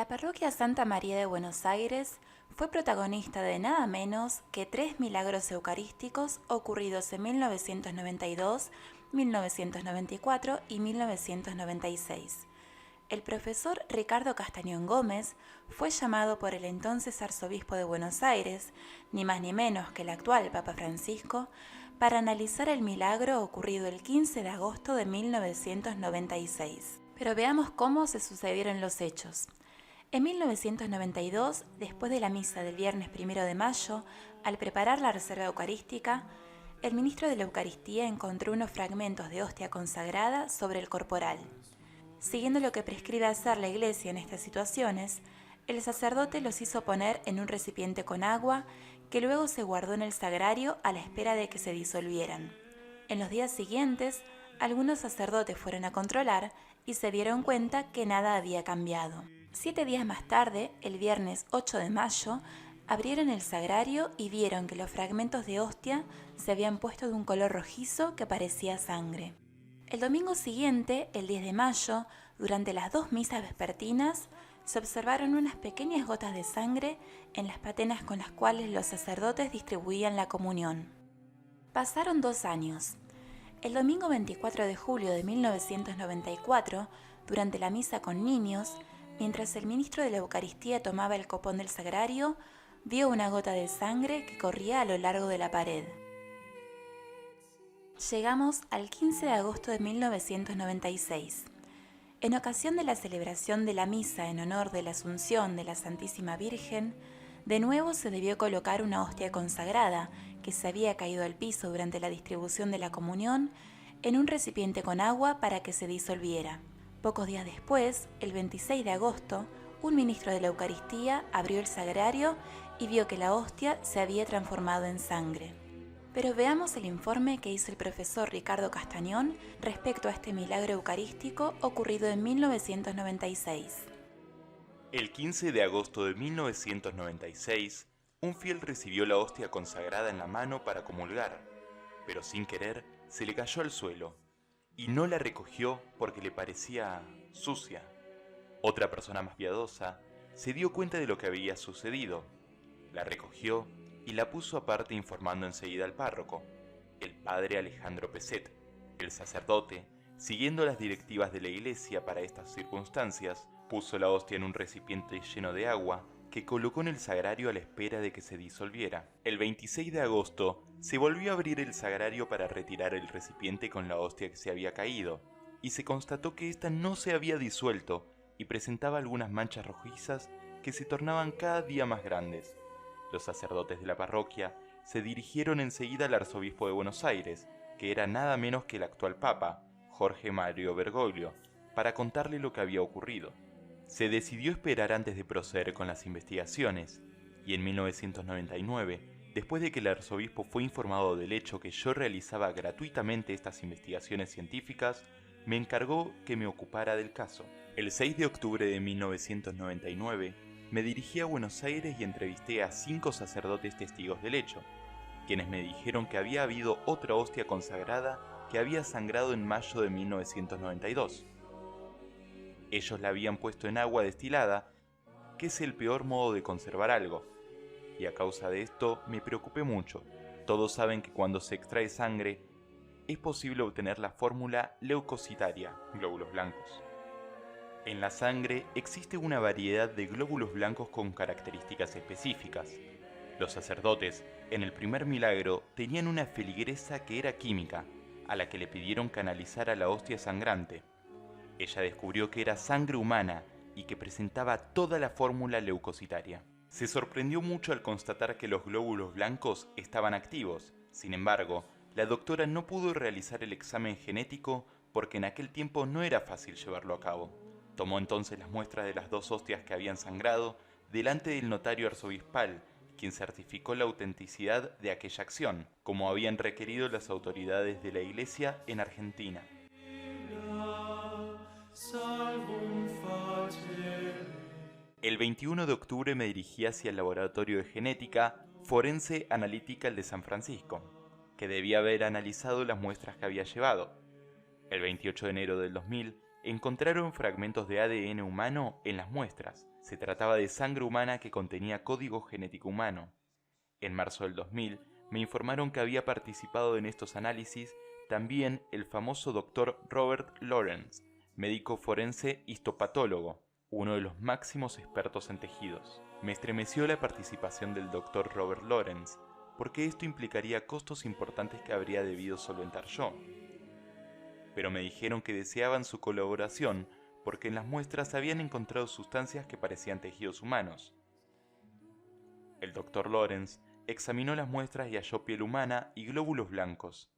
La parroquia Santa María de Buenos Aires fue protagonista de nada menos que 3 milagros eucarísticos ocurridos en 1992, 1994 y 1996. El profesor Ricardo Castañón Gómez fue llamado por el entonces arzobispo de Buenos Aires, ni más ni menos que el actual Papa Francisco, para analizar el milagro ocurrido el 15 de agosto de 1996. Pero veamos cómo se sucedieron los hechos. En 1992, después de la misa del viernes 1 de mayo, al preparar la reserva eucarística, el ministro de la Eucaristía encontró unos fragmentos de hostia consagrada sobre el corporal. Siguiendo lo que prescribe hacer la Iglesia en estas situaciones, el sacerdote los hizo poner en un recipiente con agua que luego se guardó en el sagrario a la espera de que se disolvieran. En los días siguientes, algunos sacerdotes fueron a controlar y se dieron cuenta que nada había cambiado. 7 días más tarde, el viernes 8 de mayo, abrieron el sagrario y vieron que los fragmentos de hostia se habían puesto de un color rojizo que parecía sangre. El domingo siguiente, el 10 de mayo, durante las 2 misas vespertinas, se observaron unas pequeñas gotas de sangre en las patenas con las cuales los sacerdotes distribuían la comunión. Pasaron 2 años. El domingo 24 de julio de 1994, durante la misa con niños, mientras el ministro de la Eucaristía tomaba el copón del sagrario, vio una gota de sangre que corría a lo largo de la pared. Llegamos al 15 de agosto de 1996. En ocasión de la celebración de la misa en honor de la Asunción de la Santísima Virgen, de nuevo se debió colocar una hostia consagrada, que se había caído al piso durante la distribución de la comunión, en un recipiente con agua para que se disolviera. Pocos días después, el 26 de agosto, un ministro de la Eucaristía abrió el sagrario y vio que la hostia se había transformado en sangre. Pero veamos el informe que hizo el profesor Ricardo Castañón respecto a este milagro eucarístico ocurrido en 1996. El 15 de agosto de 1996, un fiel recibió la hostia consagrada en la mano para comulgar, pero sin querer se le cayó al suelo y no la recogió porque le parecía sucia. Otra persona más piadosa se dio cuenta de lo que había sucedido, la recogió y la puso aparte informando enseguida al párroco, el padre Alejandro Peset. El sacerdote, siguiendo las directivas de la iglesia para estas circunstancias, puso la hostia en un recipiente lleno de agua que colocó en el sagrario a la espera de que se disolviera. El 26 de agosto se volvió a abrir el sagrario para retirar el recipiente con la hostia que se había caído, y se constató que ésta no se había disuelto y presentaba algunas manchas rojizas que se tornaban cada día más grandes. Los sacerdotes de la parroquia se dirigieron enseguida al arzobispo de Buenos Aires, que era nada menos que el actual papa, Jorge Mario Bergoglio, para contarle lo que había ocurrido. Se decidió esperar antes de proceder con las investigaciones, y en 1999, después de que el arzobispo fue informado del hecho que yo realizaba gratuitamente estas investigaciones científicas, me encargó que me ocupara del caso. El 6 de octubre de 1999, me dirigí a Buenos Aires y entrevisté a 5 sacerdotes testigos del hecho, quienes me dijeron que había habido otra hostia consagrada que había sangrado en mayo de 1992. Ellos la habían puesto en agua destilada, que es el peor modo de conservar algo, y a causa de esto me preocupé mucho. Todos saben que cuando se extrae sangre, es posible obtener la fórmula leucocitaria, glóbulos blancos. En la sangre existe una variedad de glóbulos blancos con características específicas. Los sacerdotes, en el primer milagro, tenían una feligresa que era química, a la que le pidieron que analizara la hostia sangrante. Ella descubrió que era sangre humana y que presentaba toda la fórmula leucocitaria. Se sorprendió mucho al constatar que los glóbulos blancos estaban activos. Sin embargo, la doctora no pudo realizar el examen genético porque en aquel tiempo no era fácil llevarlo a cabo. Tomó entonces las muestras de las 2 hostias que habían sangrado delante del notario arzobispal, quien certificó la autenticidad de aquella acción, como habían requerido las autoridades de la Iglesia en Argentina. El 21 de octubre me dirigí hacia el laboratorio de genética Forense Analytical de San Francisco, que debía haber analizado las muestras que había llevado. El 28 de enero del 2000 encontraron fragmentos de ADN humano en las muestras. Se trataba de sangre humana que contenía código genético humano. En marzo del 2000 me informaron que había participado en estos análisis también el famoso Dr. Robert Lawrence, médico forense histopatólogo, uno de los máximos expertos en tejidos. Me estremeció la participación del Dr. Robert Lawrence, porque esto implicaría costos importantes que habría debido solventar yo. Pero me dijeron que deseaban su colaboración porque en las muestras habían encontrado sustancias que parecían tejidos humanos. El Dr. Lawrence examinó las muestras y halló piel humana y glóbulos blancos.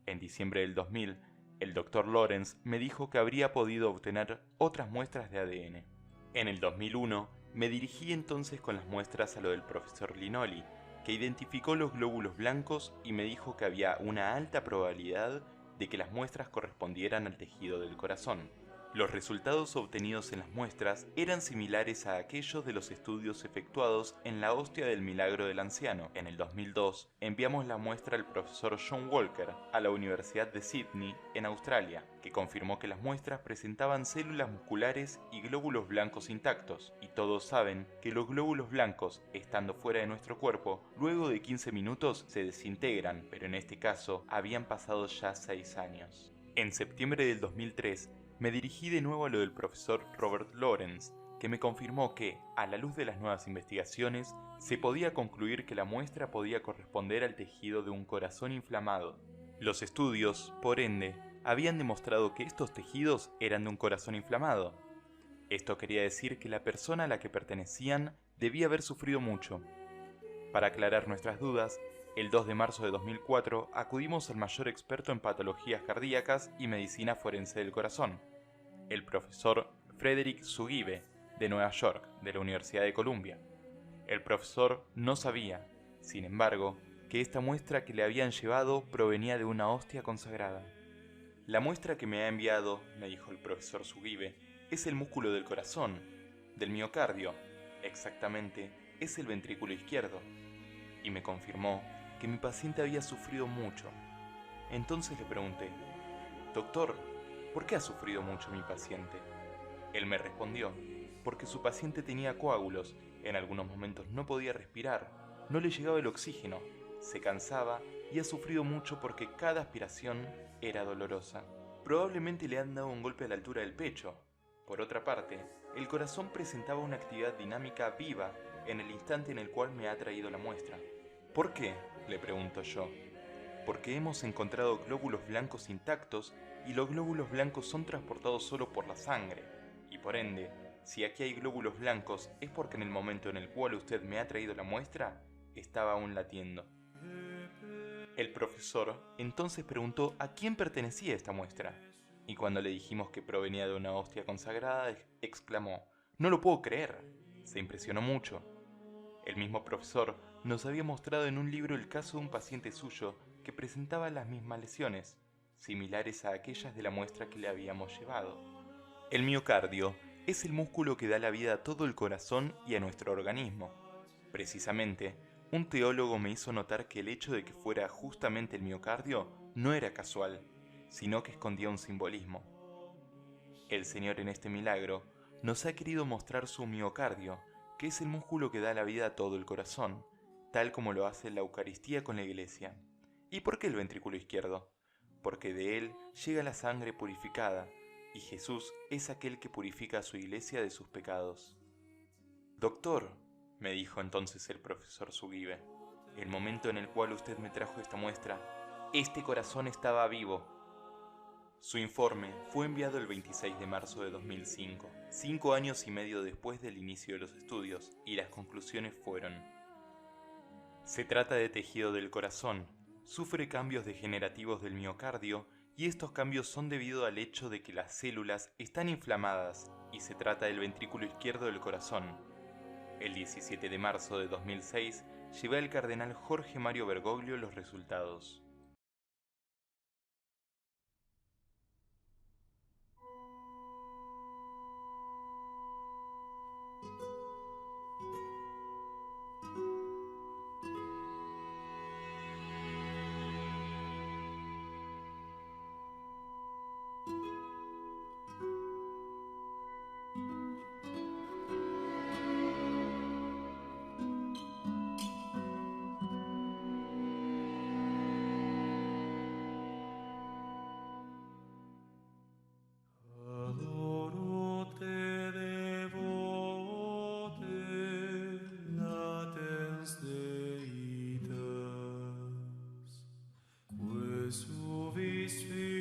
En diciembre del 2000, el Dr. Lawrence me dijo que habría podido obtener otras muestras de ADN. En el 2001, me dirigí entonces con las muestras a lo del profesor Linoli, que identificó los glóbulos blancos y me dijo que había una alta probabilidad de que las muestras correspondieran al tejido del corazón. Los resultados obtenidos en las muestras eran similares a aquellos de los estudios efectuados en la hostia del milagro del anciano. En el 2002 enviamos la muestra al profesor John Walker a la Universidad de Sydney, en Australia, que confirmó que las muestras presentaban células musculares y glóbulos blancos intactos, y todos saben que los glóbulos blancos, estando fuera de nuestro cuerpo, luego de 15 minutos se desintegran, pero en este caso habían pasado ya 6 años. En septiembre del 2003, me dirigí de nuevo a lo del profesor Robert Lawrence, que me confirmó que, a la luz de las nuevas investigaciones, se podía concluir que la muestra podía corresponder al tejido de un corazón inflamado. Los estudios, por ende, habían demostrado que estos tejidos eran de un corazón inflamado. Esto quería decir que la persona a la que pertenecían debía haber sufrido mucho. Para aclarar nuestras dudas, el 2 de marzo de 2004 acudimos al mayor experto en patologías cardíacas y medicina forense del corazón, el profesor Frederick Zugibe, de Nueva York, de la Universidad de Columbia. El profesor no sabía, sin embargo, que esta muestra que le habían llevado provenía de una hostia consagrada. La muestra que me ha enviado, me dijo el profesor Zugibe, es el músculo del corazón, del miocardio, exactamente, es el ventrículo izquierdo. Y me confirmó que mi paciente había sufrido mucho. Entonces le pregunté, doctor, ¿por qué ha sufrido mucho mi paciente? Él me respondió, porque su paciente tenía coágulos, en algunos momentos no podía respirar, no le llegaba el oxígeno, se cansaba y ha sufrido mucho porque cada aspiración era dolorosa. Probablemente le han dado un golpe a la altura del pecho. Por otra parte, el corazón presentaba una actividad dinámica viva en el instante en el cual me ha traído la muestra. ¿Por qué?, le pregunto yo. Porque hemos encontrado glóbulos blancos intactos y los glóbulos blancos son transportados solo por la sangre. Y por ende, si aquí hay glóbulos blancos es porque en el momento en el cual usted me ha traído la muestra, estaba aún latiendo. El profesor entonces preguntó a quién pertenecía esta muestra. Y cuando le dijimos que provenía de una hostia consagrada, exclamó, «¡No lo puedo creer!». Se impresionó mucho. El mismo profesor nos había mostrado en un libro el caso de un paciente suyo que presentaba las mismas lesiones, similares a aquellas de la muestra que le habíamos llevado. El miocardio es el músculo que da la vida a todo el corazón y a nuestro organismo. Precisamente, un teólogo me hizo notar que el hecho de que fuera justamente el miocardio no era casual, sino que escondía un simbolismo. El Señor en este milagro nos ha querido mostrar su miocardio, que es el músculo que da la vida a todo el corazón, tal como lo hace la Eucaristía con la Iglesia. ¿Y por qué el ventrículo izquierdo? Porque de él llega la sangre purificada, y Jesús es aquel que purifica a su Iglesia de sus pecados. Doctor, me dijo entonces el profesor Zugibe, el momento en el cual usted me trajo esta muestra, este corazón estaba vivo. Su informe fue enviado el 26 de marzo de 2005, 5 años y medio después del inicio de los estudios, y las conclusiones fueron: se trata de tejido del corazón, sufre cambios degenerativos del miocardio, y estos cambios son debido al hecho de que las células están inflamadas, y se trata del ventrículo izquierdo del corazón. El 17 de marzo de 2006, llevé al cardenal Jorge Mario Bergoglio los resultados. Spirit.